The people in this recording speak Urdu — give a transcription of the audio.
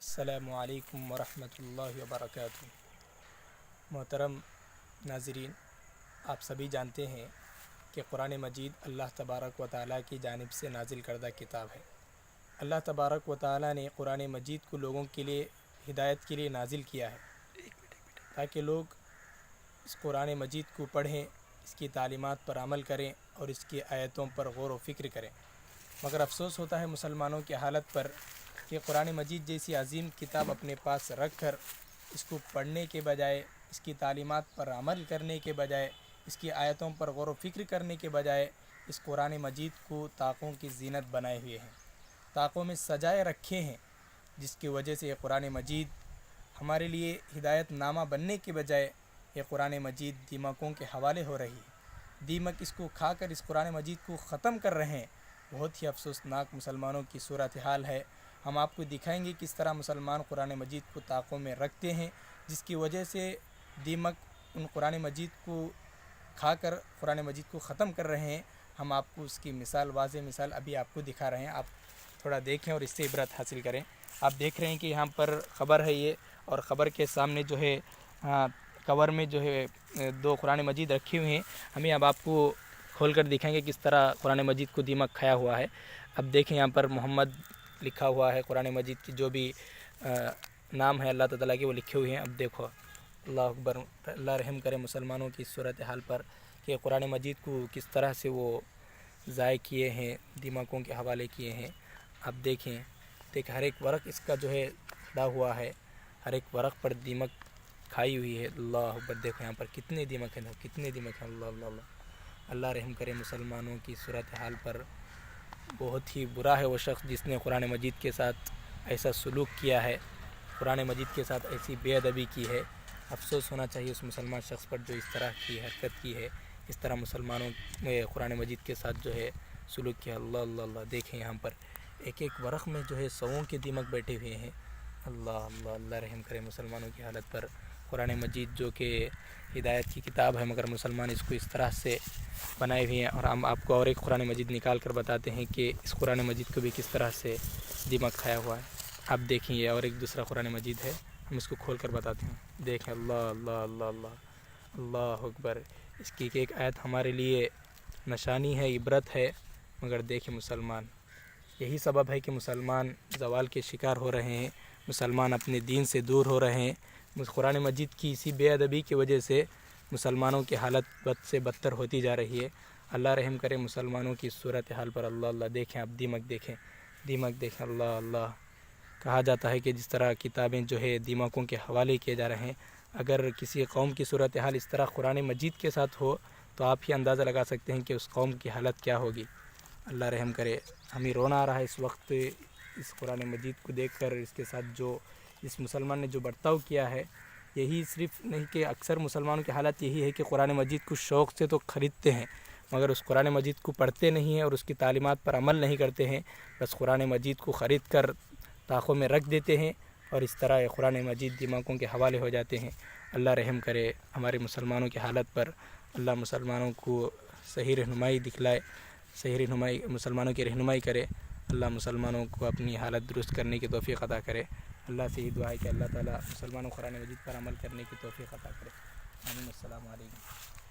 السلام علیکم ورحمۃ اللہ وبرکاتہ۔ محترم ناظرین، آپ سبھی جانتے ہیں کہ قرآن مجید اللہ تبارک و تعالیٰ کی جانب سے نازل کردہ کتاب ہے۔ اللہ تبارک و تعالیٰ نے قرآن مجید کو لوگوں کے لیے ہدایت کے لیے نازل کیا ہے تاکہ لوگ اس قرآن مجید کو پڑھیں، اس کی تعلیمات پر عمل کریں اور اس کی آیتوں پر غور و فکر کریں۔ مگر افسوس ہوتا ہے مسلمانوں کی حالت پر کہ قرآن مجید جیسی عظیم کتاب اپنے پاس رکھ کر اس کو پڑھنے کے بجائے، اس کی تعلیمات پر عمل کرنے کے بجائے، اس کی آیتوں پر غور و فکر کرنے کے بجائے اس قرآن مجید کو طاقوں کی زینت بنائے ہوئے ہیں، طاقوں میں سجائے رکھے ہیں، جس کی وجہ سے یہ قرآن مجید ہمارے لیے ہدایت نامہ بننے کے بجائے یہ قرآن مجید دیمکوں کے حوالے ہو رہی ہے۔ دیمک اس کو کھا کر اس قرآن مجید کو ختم کر رہے ہیں۔ بہت ہی افسوسناک مسلمانوں کی صورتحال ہے۔ ہم آپ کو دکھائیں گے کس طرح مسلمان قرآن مجید کو طاقوں میں رکھتے ہیں، جس کی وجہ سے دیمک ان قرآن مجید کو کھا کر قرآن مجید کو ختم کر رہے ہیں۔ ہم آپ کو اس کی مثال، واضح مثال ابھی آپ کو دکھا رہے ہیں، آپ تھوڑا دیکھیں اور اس سے عبرت حاصل کریں۔ آپ دیکھ رہے ہیں کہ یہاں پر خبر ہے یہ، اور خبر کے سامنے جو ہے کور میں جو ہے دو قرآن مجید رکھی ہوئی ہیں۔ ہمیں اب آپ کو کھول کر دکھائیں گے کس طرح قرآن مجید کو دیمک کھایا ہوا ہے۔ اب دیکھیں یہاں پر محمد لکھا ہوا ہے، قرآن مجید کی جو بھی نام ہے اللہ تعالیٰ کے وہ لکھے ہوئے ہیں۔ اب دیکھو، اللہ اکبر، اللہ رحم کرے مسلمانوں کی صورتحال پر کہ قرآن مجید کو کس طرح سے وہ ضائع کیے ہیں، دیمکوں کے حوالے کیے ہیں۔ اب دیکھیں ہر ایک ورق اس کا جو ہے ڈا ہوا ہے، ہر ایک ورق پر دیمک کھائی ہوئی ہے۔ اللہ اکبر، دیکھو یہاں پر کتنے دیمک ہیں، کتنے دیمک ہیں۔ اللہ اللہ اللہ، اللہ رحم کرے مسلمانوں کی صورتحال پر۔ بہت ہی برا ہے وہ شخص جس نے قرآن مجید کے ساتھ ایسا سلوک کیا ہے، قرآن مجید کے ساتھ ایسی بے ادبی کی ہے۔ افسوس ہونا چاہیے اس مسلمان شخص پر جو اس طرح کی حرکت کی ہے، اس طرح مسلمانوں میں قرآن مجید کے ساتھ جو ہے سلوک کیا۔ اللہ اللہ اللہ، دیکھیں یہاں پر ایک ایک ورق میں جو ہے سووں کے دیمک بیٹھے ہوئے ہیں۔ اللہ اللہ، اللہ رحم کرے مسلمانوں کی حالت پر۔ قرآن مجید جو کہ ہدایت کی کتاب ہے، مگر مسلمان اس کو اس طرح سے بنائے ہوئے ہیں۔ اور ہم آپ کو اور ایک قرآن مجید نکال کر بتاتے ہیں کہ اس قرآن مجید کو بھی کس طرح سے دیمک کھایا ہوا ہے۔ اب دیکھیں یہ اور ایک دوسرا قرآن مجید ہے، ہم اس کو کھول کر بتاتے ہیں۔ دیکھیں، اللہ اللہ اللہ اللہ، اللہ اکبر، اس کی ایک آیت ہمارے لیے نشانی ہے، عبرت ہے، مگر دیکھیں مسلمان، یہی سبب ہے کہ مسلمان زوال کے شکار ہو رہے ہیں، مسلمان اپنے دین سے دور ہو رہے ہیں۔ قرآن مجید کی اسی بے ادبی کی وجہ سے مسلمانوں کی حالت بد سے بدتر ہوتی جا رہی ہے۔ اللہ رحم کرے مسلمانوں کی صورتحال پر۔ اللہ اللہ، دیکھیں آپ دیمک دیکھیں، دیمک دیکھیں۔ اللہ اللہ، کہا جاتا ہے کہ جس طرح کتابیں جو ہے دیمکوں کے حوالے کیے جا رہے ہیں، اگر کسی قوم کی صورتحال اس طرح قرآن مجید کے ساتھ ہو تو آپ ہی اندازہ لگا سکتے ہیں کہ اس قوم کی حالت کیا ہوگی۔ اللہ رحم کرے، ہمیں رونا آ رہا ہے اس وقت اس قرآن مجید کو دیکھ کر، اس کے ساتھ جو اس مسلمان نے جو برتاؤ کیا ہے۔ یہی صرف نہیں کہ اکثر مسلمانوں کی حالت یہی ہے کہ قرآن مجید کو شوق سے تو خریدتے ہیں، مگر اس قرآن مجید کو پڑھتے نہیں ہیں اور اس کی تعلیمات پر عمل نہیں کرتے ہیں، بس قرآن مجید کو خرید کر طاقوں میں رکھ دیتے ہیں، اور اس طرح یہ قرآن مجید دیمکوں کے حوالے ہو جاتے ہیں۔ اللہ رحم کرے ہمارے مسلمانوں کی حالت پر۔ اللہ مسلمانوں کو صحیح رہنمائی دکھلائے، صحیح رہنمائی، مسلمانوں کی رہنمائی کرے۔ اللہ مسلمانوں کو اپنی حالت درست کرنے کی توفیق عطا کرے۔ اللہ سے یہ دعا ہے کہ اللہ تعالیٰ مسلمانوں قرآن مجید پر عمل کرنے کی توفیق عطا کرے۔ آمین۔ السلام علیکم۔